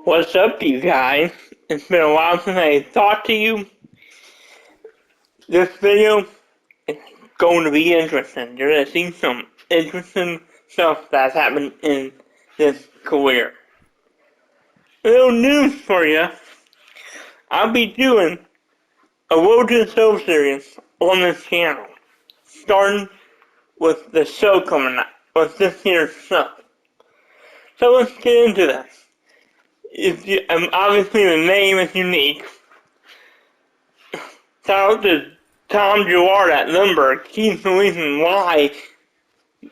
What's up, you guys? It's been a while since I talked to you. This video is going to be interesting. You're going to see some interesting stuff that's happened in this career. A little news for you. I'll be doing a Road to the Show series on this channel, starting with the show coming up, with this year's stuff. So let's get into this. Obviously the name is unique. Shout out to Tom Gerard at Limburg. He's the reason why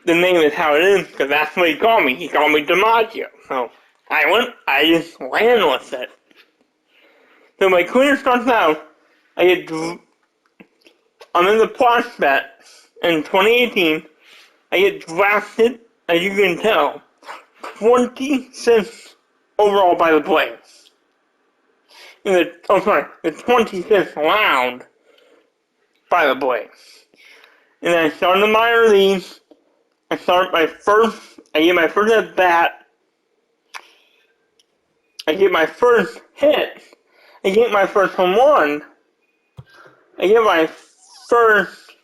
the name is how it is, because that's what he called me. He called me MAGGIO. So I just ran with it. So my career starts out, I'm in the prospect in 2018. I get drafted, as you can tell, 26th overall by the Braves. The 25th round by the Braves. And then I start in the minor leagues. I get my first at bat. I get my first hit. I get my first home run. I get my first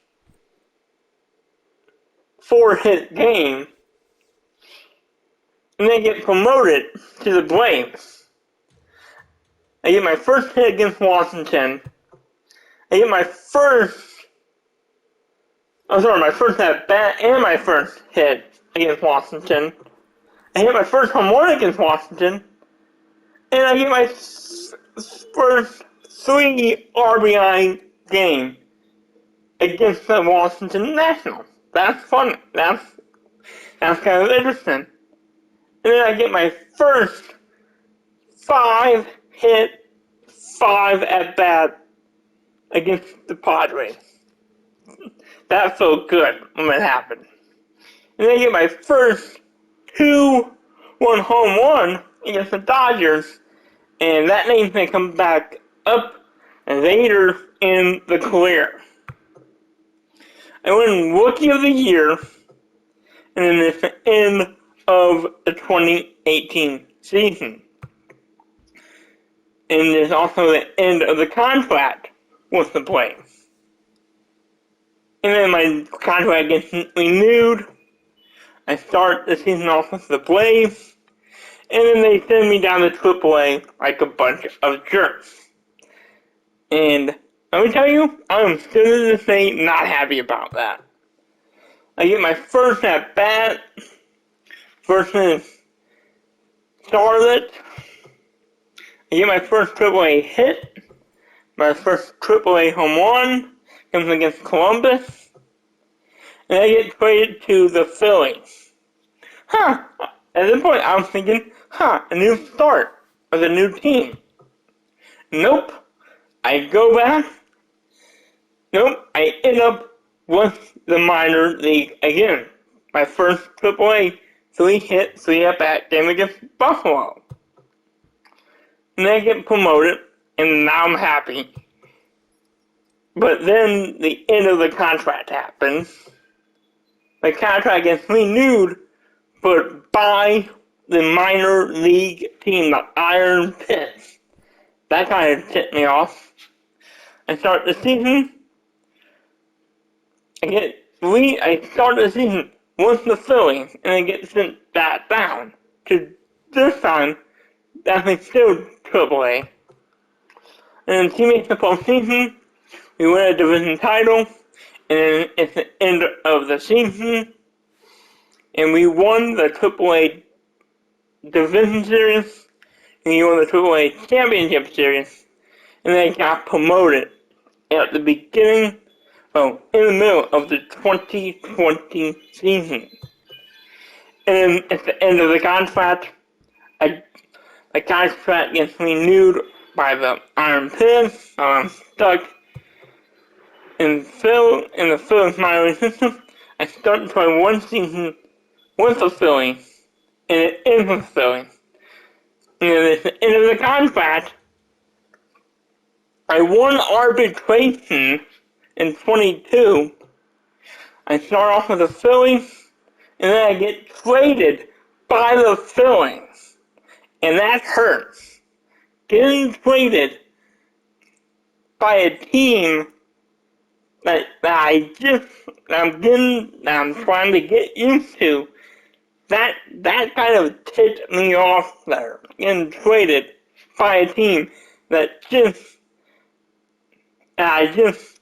4-hit game. And then I get promoted to the Braves. I get my first hit against Washington. I get my first at bat and my first hit against Washington. I hit my first home run against Washington. And I get my first 3 RBI game against the Washington Nationals. That's fun. That's kind of interesting. And then I get my first 5-hit, 5 at bat against the Padres. That felt good when it happened. And then I get my first 2-1 home run against the Dodgers, and that name's gonna come back up later in the career. I win Rookie of the Year, and then it's the end of the 2018 season. And it's also the end of the contract with the Braves. And then my contract gets renewed. I start the season off with the Braves. And then they send me down to AAA like a bunch of jerks. And let me tell you, I'm still to this day not happy about that. I get my first at bat versus Charlotte. I get my first AAA hit. My first AAA home run comes against Columbus. And I get traded to the Phillies. At this point, I was thinking, a new start with a new team. Nope. I go back. Nope. I end up with the minor league again. My first AAA 3-hit, 3-at-bat game against Buffalo. And then I get promoted, and now I'm happy. But then the end of the contract happens. The contract gets renewed, but by the minor league team, the Iron Pits. That kind of tipped me off. I start the season. I start the season with the Phillies, and I get sent that down to this time. That's still AAA. And then team makes the postseason. We win a division title, and then it's the end of the season, and we won the AAA Division Series, and we won the AAA Championship Series, and then I got promoted at the beginning, in the middle of the 2020 season. And then at the end of the contract, the contract gets renewed by the Iron Pits. I'm stuck in the Phillies minor league system. I start to play one season with the Phillies, and it ends with the Phillies. And then at the end of the contract, I won arbitration in 22. I start off with the Phillies, and then I get traded by the Phillies and that hurts. Getting traded by a team that I'm trying to get used to. That kind of ticked me off there. Getting traded by a team that I just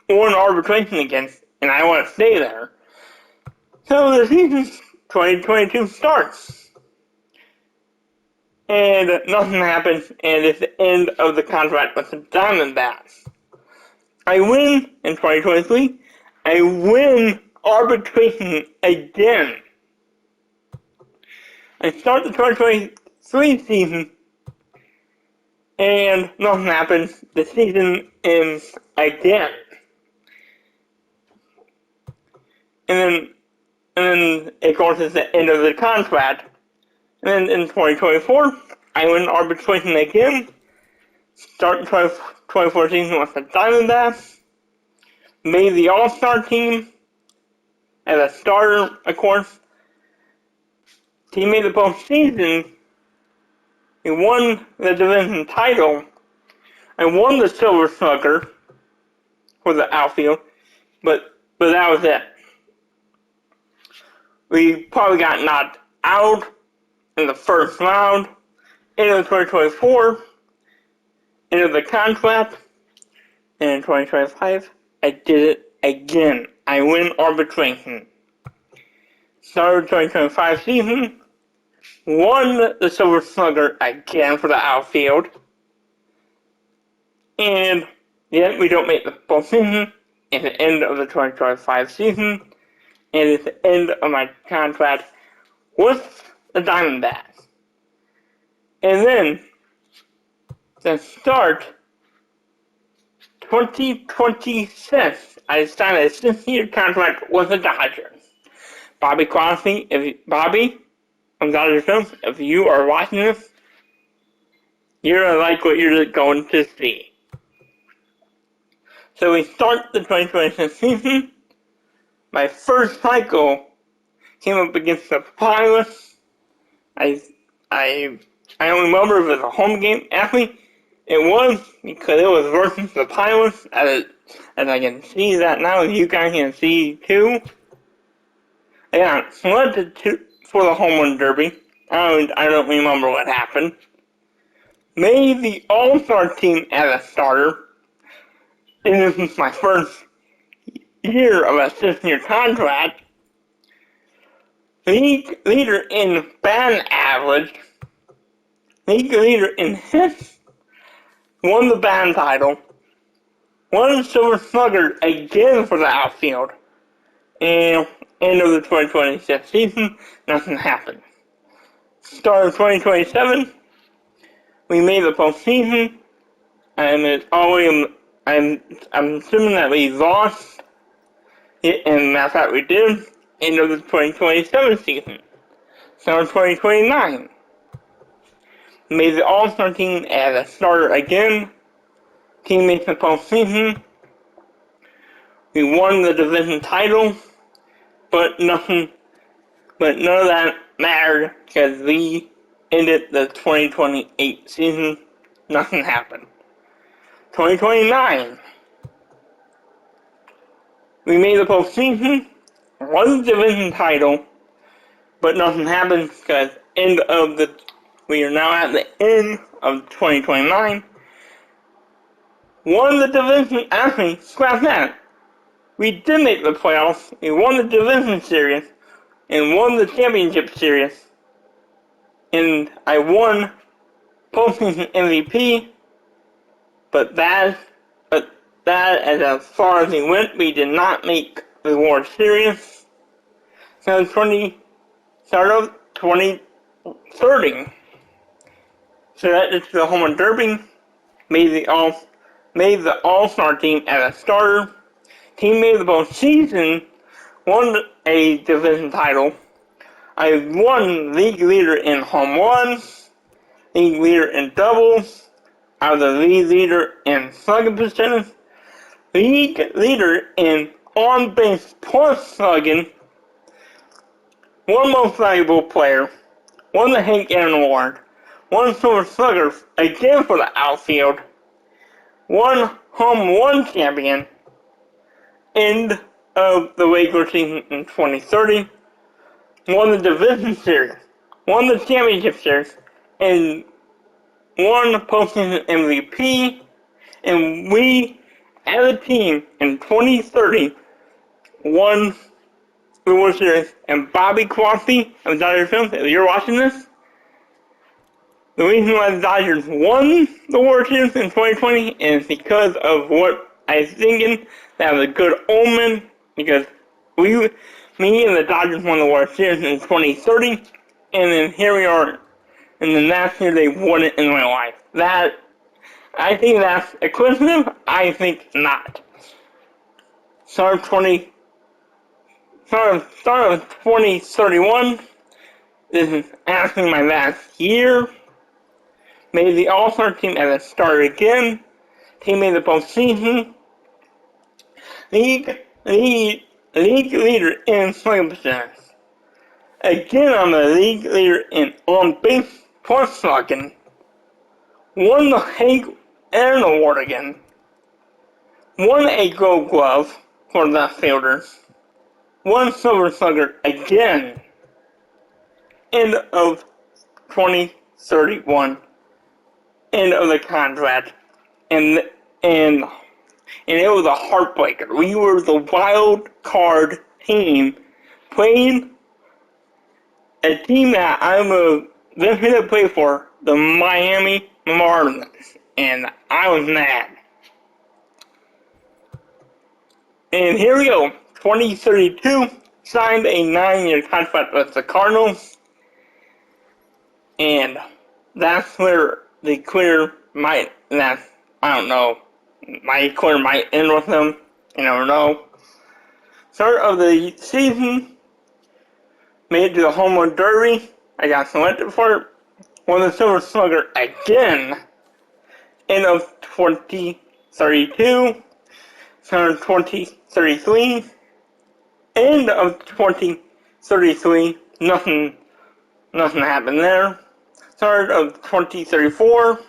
won arbitration against, and I want to stay there. So the season 2022 starts, and nothing happens, and it's the end of the contract with the Diamondbacks. I win in 2023. I win arbitration again. I start the 2023 season, and nothing happens. The season ends again. And then it goes to the end of the contract. And then in 2024, I win arbitration again. Start the 2024 season with the Diamondbacks. Made the All-Star team as a starter, of course. Team made the postseason. We won the division title. I won the Silver Slugger for the outfield, but that was it. We probably got knocked out in the first round. Into the 2024, into the contract, and in 2025, I did it again. I win arbitration. Started the 2025 season, won the Silver Slugger again for the outfield, and yet we don't make the postseason. At the end of the 2025 season, and it's the end of my contract with the Diamondbacks. And then, to start 2026, I signed a 6-year contract with the Dodgers. Bobby Crosby, Bobby from Dodgers Films, if you are watching this, you're gonna like what you're going to see. So we start the 2026 season. My first cycle came up against the Pirates. I don't remember if it was a home game. Actually, it was, because it was versus the Pirates, as I can see that now. You guys can see too. I got selected for the home run derby. I don't remember what happened. Made the All-Star team as a starter. And this is my first year of a 6-year contract. League leader in batting average. League leader in hits. Won the batting title. Won the Silver Slugger again for the outfield. And end of the 2026 season, nothing happened. Start of 2027, we made the postseason. And it's always, I'm assuming that we lost it, and that's what we did. End of the 2027 season. Start of 2029. Made the All-Star team as a starter again. Team made the postseason. We won the division title, but none of that mattered because we ended the 2028 season. Nothing happened. 2029. We made the postseason, won the division title, but nothing happened because we are now at the end of 2029. Won the division, actually, scrap that. We did make the playoffs, we won the division series, and won the championship series. And I won postseason MVP, but that as far as we went, we did not make the World Series. So start of 2030. So that is the home run derby. Made the All-Star team as a starter. Team made the postseason. Won a division title. I won league leader in home runs. League leader in doubles. I was the league leader in slugging percentage. League leader in on-base plus slugging. Won most valuable player. Won the Hank Aaron Award. one Silver Slugger again for the outfield, one home run champion, end of the regular season in 2030, won the division series, won the championship series, and won the postseason MVP, and we, as a team, in 2030, won the World Series. And Bobby Crosby of Dodgers Films, if you're watching this, the reason why the Dodgers won the World Series in 2020 is because of what I was thinking. That was a good omen, because me and the Dodgers won the World Series in 2030, and then here we are, and then last year they won it in real life. That, I think that's a coincidence. I think not. Start of 2031. This is actually my last year. Made the All-Star team as a starter again. Team made the postseason. League leader in slugging percentage. Again, I'm the league leader in on-base plus slugging. Won the Hank Aaron Award again. Won a Gold Glove for the fielders. Won Silver Slugger again. End of 2031. End of the contract. And it was a heartbreaker. We were the wild card team playing a team that I'm eventually to play for, the Miami Marlins, and I was mad. And here we go, 2032, signed a 9-year contract with the Cardinals, and that's where the career might, I don't know, my career might end with them, you never know. Start of the season, made it to the home run derby. I got selected for it. Won the Silver Slugger again. End of 2032. Start of 2033. End of 2033. Nothing happened there. Start of 2034.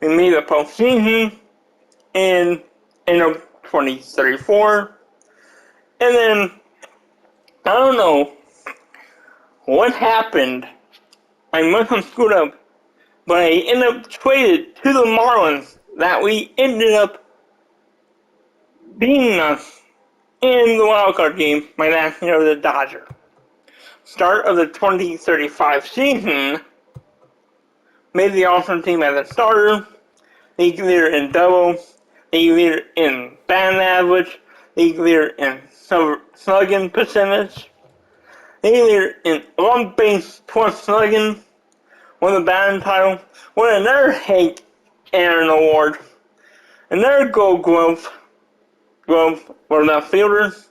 We made the postseason. And end of 2034. And then, I don't know what happened. I must have screwed up, but I ended up traded to the Marlins, that we ended up beating us in the wildcard game my last year of the Dodger. Start of the 2035 season, made the All-Star team as a starter, league leader in doubles, league leader in batting average, league leader in slugging percentage, league leader in on-base plus slugging, won the batting title, won another Hank Aaron Award, another Gold Glove for the fielders,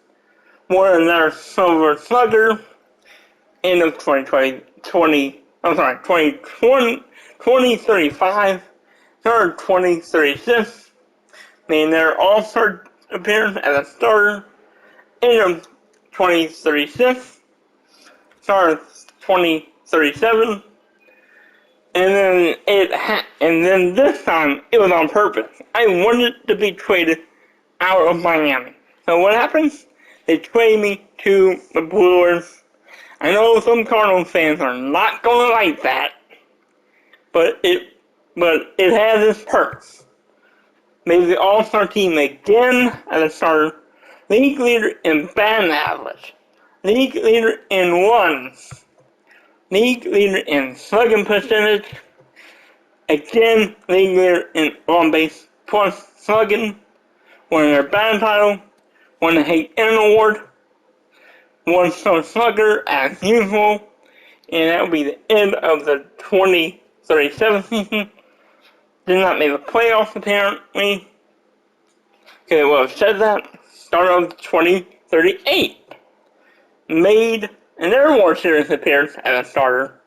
won another Silver Slugger, end of 2035, third 2036, made another All-Star appearance as a starter, end of 2036, start of 2037, and then this time it was on purpose. I wanted to be traded out of Miami. So what happens? They trade me to the Brewers. I know some Cardinals fans are not gonna like that, but it has its perks. Made the All-Star team again as a starter. League leader in batting average. League leader in runs. League leader in slugging percentage. Again, league leader in on-base plus slugging. Won their batting title. Won the Hank Aaron Award. Won Silver Slugger as usual. And that will be the end of the 2037 season. Did not make the playoffs apparently. Okay, well, it said that. Start of 2038. Made another World Series appearance as a starter.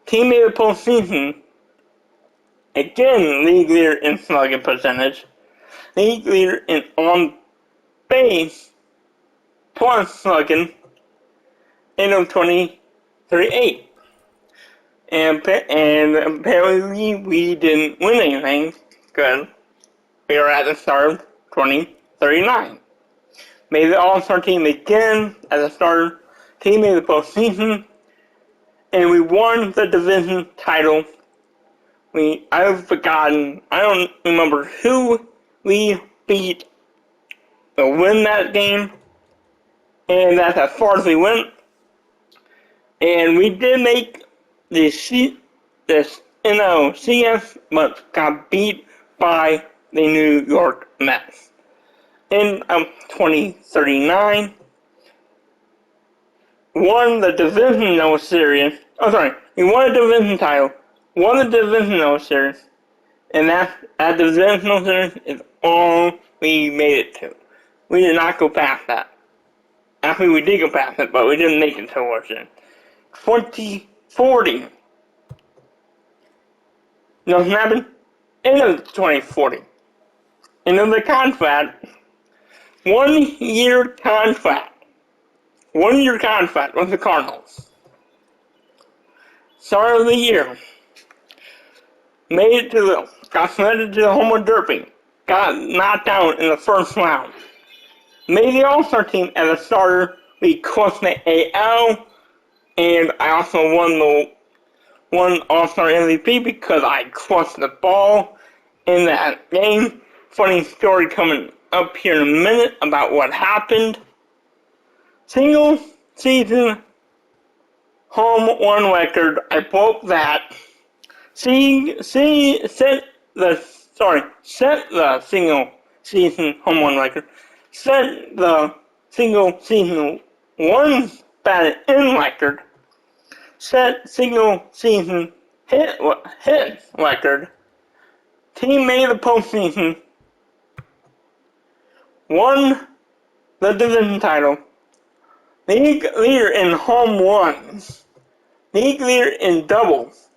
Team made the postseason. Again, league leader in slugging percentage. League leader in on-base plus slugging. End of 2038. and apparently we didn't win anything because we were at the start of 2039. Made the All-Star team again at the start. Team made the postseason, and we won the division title. I've forgotten. I don't remember who we beat to win that game, and that's as far as we went. And we did make the NLCS, but got beat by the New York Mets. In 2039, won the divisional series. Oh, sorry, we won a division title, won the divisional series, and that divisional series is all we made it to. We did not go past that. Actually, we did go past it, but we didn't make it to World Series. 2040. Nothing happened. End of 2040. End of the contract. 1 year contract. 1 year contract with the Cardinals. Start of the year. Got selected to the home run derby. Got knocked out in the first round. Made the All-Star team as a starter. We crushed the AL. And I also won All-Star MVP because I crushed the ball in that game. Funny story coming up here in a minute about what happened. Single season home run record. I broke that. Set the single season home run record. Set the single season runs batted in record. Set single season hit record. Team made the postseason. Won the division title. League leader in home runs. League leader in doubles.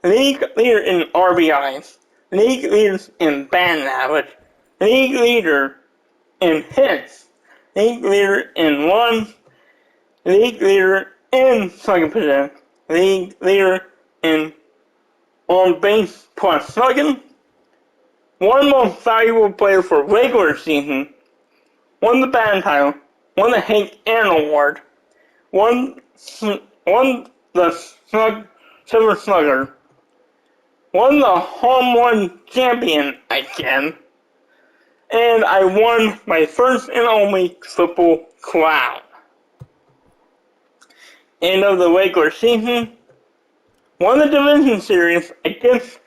League leader in RBIs. League leaders in batting average. League leader in hits. League leader in runs. League leader in slugging percentage. League leader in on base plus slugging. One most valuable player for regular season. Won the batting title. Won the Hank Aaron Award. Won the Silver Slugger. Won the home run champion again. And I won my first and only triple crown. End of the regular season. Won the division series against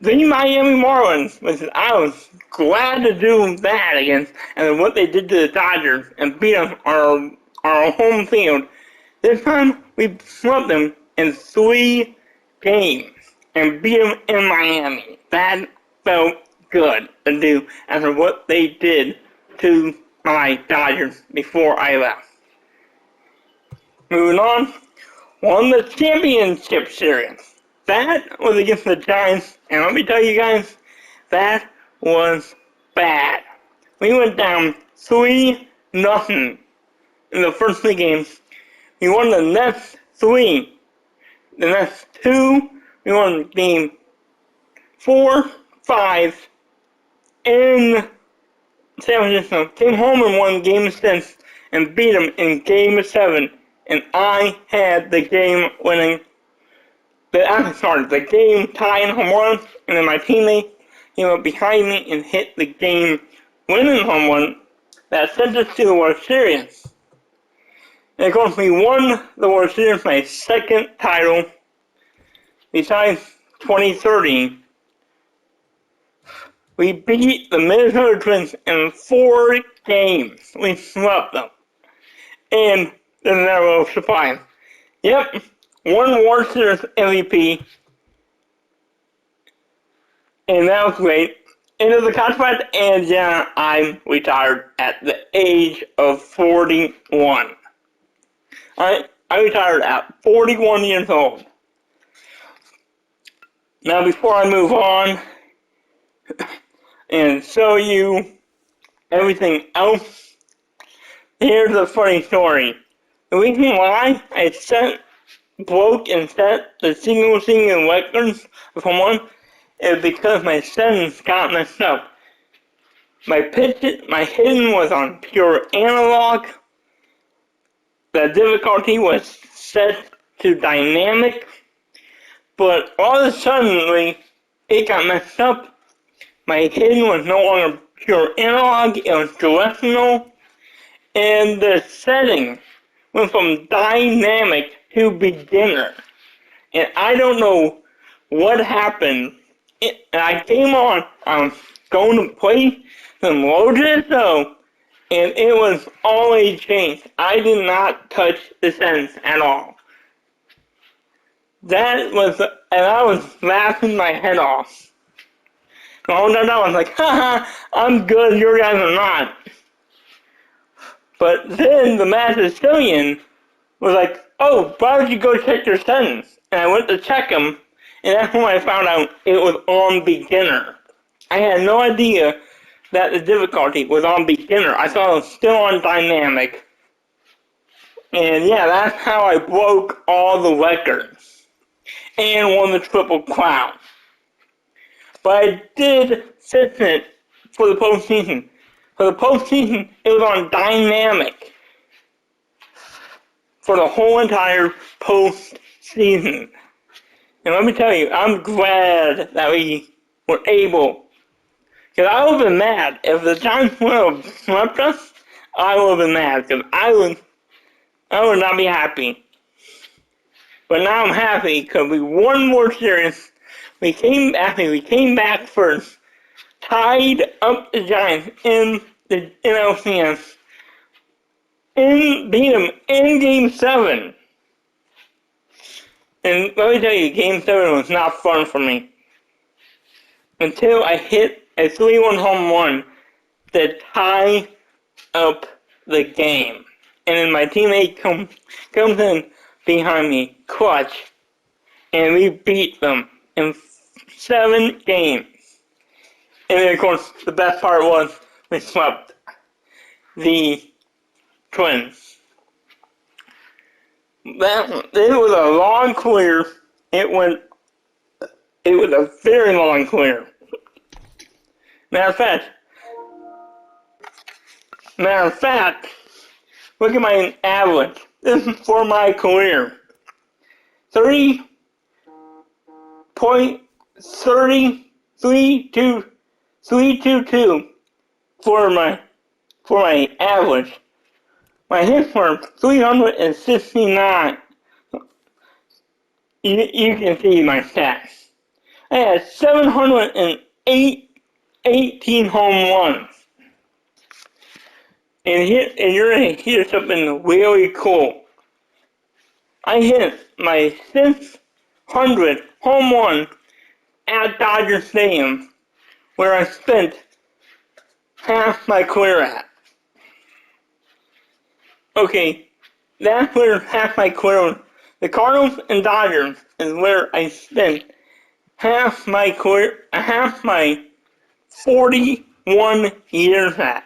the Miami Marlins, which I was glad to do that against, and what they did to the Dodgers and beat us on our home field. This time we swept them in 3 games and beat them in Miami. That felt good to do after what they did to my Dodgers before I left. Moving on, won the championship series. That was against the Giants, and let me tell you guys, that was bad. We went down 3-0 in the first 3 games. We won the next 3. The next 2, we won game 4, 5 in San Francisco. Came home and won game 6 and beat them in game 7. And I had the game winning. The game tying home run, and then my teammate came up behind me and hit the game winning home run that sent us to the World Series. And of course, we won the World Series, my second title, besides 2013. We beat the Minnesota Twins in 4 games. We swept them. And there's another surprise. Yep, one World Series MVP. And that was great. End of the contract, and yeah, I'm retired at the age of 41. I retired at 41 years old. Now, before I move on and show you everything else, here's a funny story. The reason why I sent broke and set the single season records for one is because my settings got messed up. My hitting was on pure analog. The difficulty was set to dynamic, but all of a sudden it got messed up. My hitting was no longer pure analog, it was directional, and the setting went from dynamic to beginner. And I don't know what happened. And I came on, going to play some Lotus, so, and it was always changed. I did not touch the settings at all. That was, and I was laughing my head off. The whole time I was like, haha, I'm good, you guys are not. But then the Master Sicilian was like, oh, why don't you go check your settings? And I went to check them, and that's when I found out it was on beginner. I had no idea that the difficulty was on beginner. I thought it was still on dynamic. And yeah, that's how I broke all the records and won the Triple Crown. But I did fix it for the postseason. For the postseason, it was on dynamic for the whole entire postseason. And let me tell you, I'm glad that we were able. Because I would have been mad. If the Giants would have swept us, I would have been mad. Because I would not be happy. But now I'm happy because we won more series. We came back first. Tied up the Giants in the NLCS. And beat them in Game 7. And let me tell you, Game 7 was not fun for me. Until I hit a 3-1 home run to tie up the game. And then my teammate comes in behind me, clutch, and we beat them in 7 games. And then, of course, the best part was we swept the Twins. It was a long career. It was a very long career. Matter of fact, look at my average. This is for my career. 3.322 for my average. My hits were 369. You can see my stats. I had 718 home runs. And you're gonna hear something really cool. I hit my 600th home run at Dodger Stadium, where I spent half my career at. Okay, that's where half my career was. The Cardinals and Dodgers is where I spent half my 41 years at.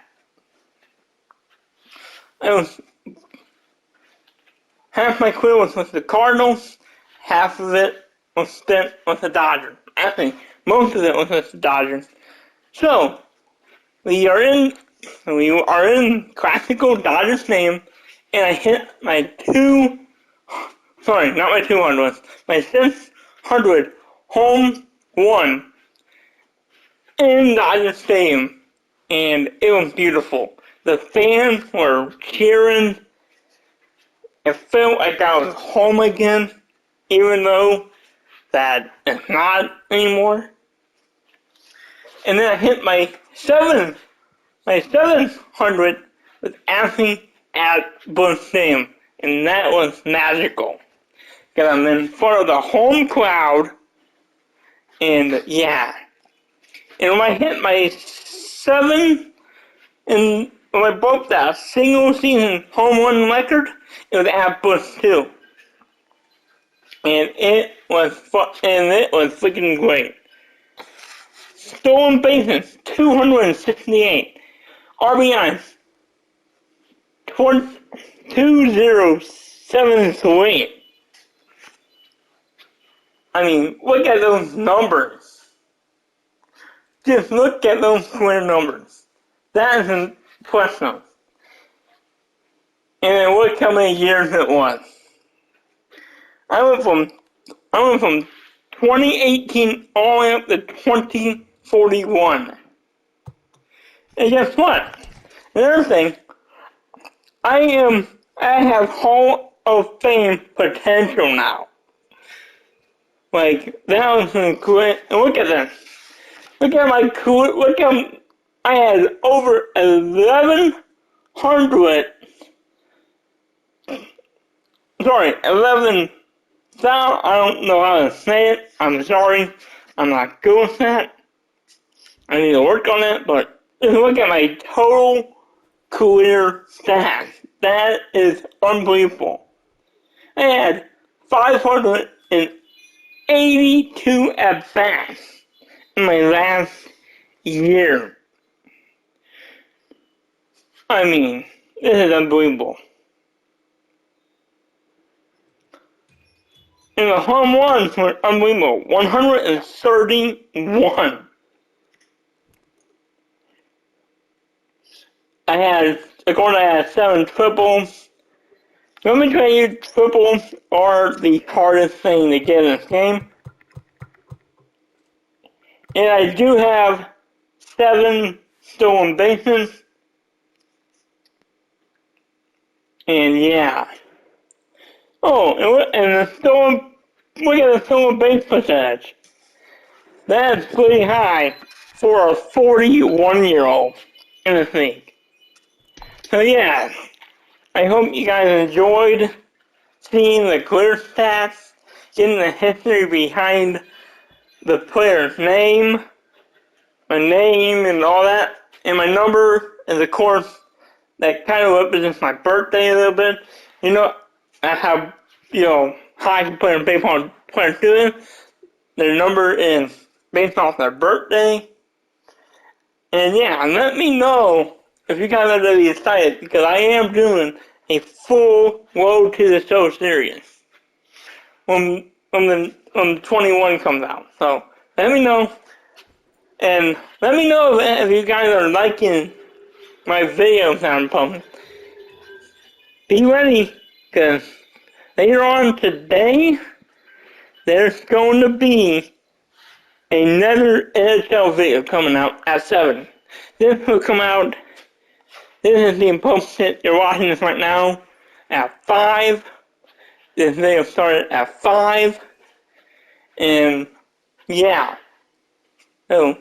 Half my career was with the Cardinals, half of it was spent with the Dodgers. Actually, most of it was with the Dodgers. So, we are in classical Dodger Stadium, and I hit my 600th home run in Dodger Stadium, and it was beautiful. The fans were cheering. It felt like I was home again, even though that it's not anymore. And then I hit my 700th with actually at Busch Stadium, and that was magical. Because I'm in front of the home crowd, and yeah. And when I hit my when I broke that single season home run record, it was at Busch too. And it was freaking great. Stolen bases, 268. RBIs, 2073. I mean, look at those numbers. Just look at those clear numbers. That is impressive. And then look how many years it was. I went from 2018 all the way up to 2041. And guess what? Another thing, I have Hall of Fame potential now. Like, that was great. And look at this. Look at my cool, look how I had over 1,100, 11,000, I don't know how to say it. I'm sorry. I'm not good with that. I need to work on it, but look at my total career stats. That is unbelievable. I had 582 at-bats in my last year. I mean, this is unbelievable. And the home runs were unbelievable. 131. I had 7 triples. Let me tell you, triples are the hardest thing to get in this game. And I do have 7 stolen bases. And yeah. Oh, and the stolen, look at the stolen base percentage. That's pretty high for a 41-year-old in the league. So yeah, I hope you guys enjoyed seeing the clear stats, getting the history behind the player's name, my name and all that, and my number is of course that kind of represents my birthday a little bit. You know, that's how, hockey player and baseball players do it. Their number is based off their birthday. And yeah, let me know if you guys are really excited, because I am doing a full Road to the Show series when 21 comes out. So let me know. And let me know if you guys are liking my videos that I'm posting. Be ready, because later on today, there's going to be another NHL video coming out at 7. This will come out, this is being posted, you're watching this right now, at 5. This video started at 5. And yeah. So,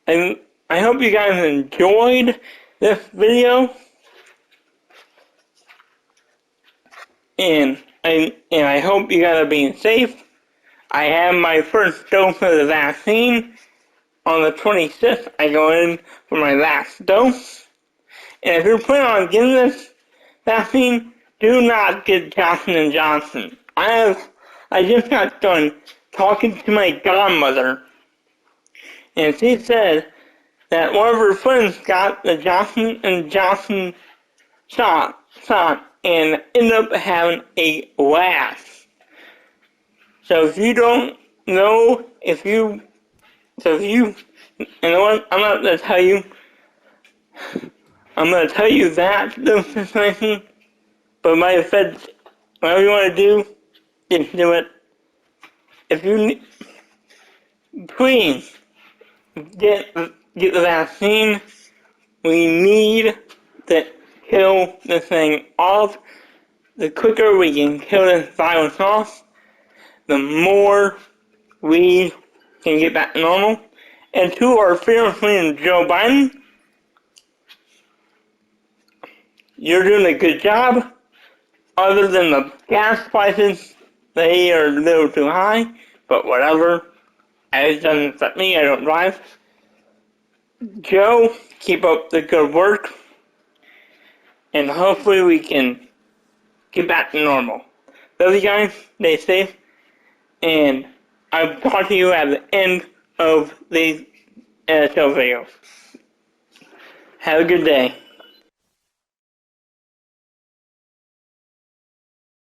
I hope you guys enjoyed this video. And I hope you guys are being safe. I have my first dose of the vaccine. On the 26th, I go in for my last dose. And if you're planning on getting this vaccine, do not get Johnson & Johnson. I just got done talking to my godmother, and she said that one of her friends got the Johnson & Johnson shot and ended up having a rash. So if you don't know, you know what, I'm not going to tell you. I'm going to tell you that the situation, but it might affect whatever you want to do, just do it. If you please get the vaccine. We need to kill this thing off. The quicker we can kill this virus off, the more we can get back to normal. And to our fearless leader, Joe Biden, you're doing a good job. Other than the gas prices, they are a little too high, but whatever. It doesn't affect me, I don't drive. Joe, keep up the good work, and hopefully we can get back to normal. Love you guys, stay safe, and I'll talk to you at the end of the show video. Have a good day.